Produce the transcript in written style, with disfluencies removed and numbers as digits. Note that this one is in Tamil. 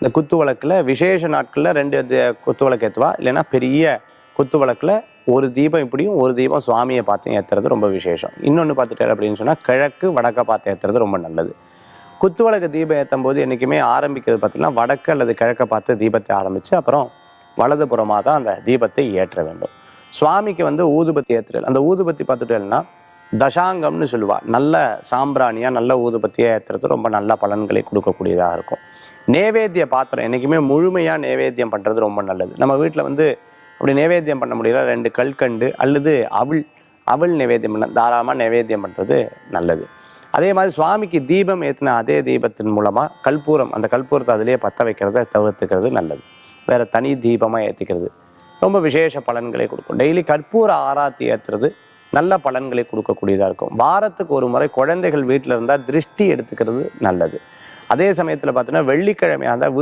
இந்த குத்து விளக்குல விசேஷ நாட்களில் 2 குத்து விளக்கு ஏற்றுவா. இல்லைன்னா பெரிய குத்து விளக்குல ஒரு தீபம் இப்படியும் ஒரு தீபம் சுவாமியை பார்த்து ஏற்றுறது ரொம்ப விசேஷம். இன்னொன்று பார்த்துட்டாரு அப்படின்னு சொன்னால் கிழக்கு வடக்க பார்த்து ஏற்றுறது ரொம்ப நல்லது. குத்து விளக்கு தீபம் ஏற்றும் போது என்றைக்குமே ஆரம்பிக்கிறது பார்த்திங்கன்னா வடக்கு அல்லது கிழக்க பார்த்து தீபத்தை ஆரம்பித்து அப்புறம் வலதுபுறமாக தான் அந்த தீபத்தை ஏற்ற வேண்டும். சுவாமிக்கு ஊதுபத்தி ஏற்றுறது, அந்த ஊதுபத்தி பார்த்துட்டேன்னா தசாங்கம்னு சொல்லுவாள். நல்ல சாம்பிராணியாக நல்ல ஊதுபத்தியாக ஏற்றுறது ரொம்ப நல்ல பலன்களை கொடுக்கக்கூடியதாக இருக்கும். நேவேத்திய பாத்திரம் என்றைக்குமே முழுமையாக நேவேத்தியம் பண்ணுறது ரொம்ப நல்லது. நம்ம வீட்டில் அப்படி நேவேத்தியம் பண்ண முடியல 2 கல்கண்டு அல்லது அவள் நேவேத்தியம் பண்ண தாராளமாக நேவேத்தியம் பண்ணுறது நல்லது. அதே மாதிரி சுவாமிக்கு தீபம் ஏற்றின அதே தீபத்தின் மூலமாக கற்பூரம், அந்த கற்பூரத்தை அதிலேயே பற்ற வைக்கிறத தவிர்த்துக்கிறது நல்லது. வேறு தனி தீபமாக ஏற்றிக்கிறது ரொம்ப விசேஷ பலன்களை கொடுக்கும். டெய்லி கற்பூர ஆராத்தி ஏற்றுறது நல்ல பலன்களை கொடுக்கக்கூடியதாக இருக்கும். வாரத்துக்கு ஒரு முறை குழந்தைகள் வீட்டில் இருந்தால் திருஷ்டி எடுத்துக்கிறது நல்லது. அதே சமயத்தில் பார்த்தீங்கன்னா வெள்ளிக்கிழமையாக இருந்தால்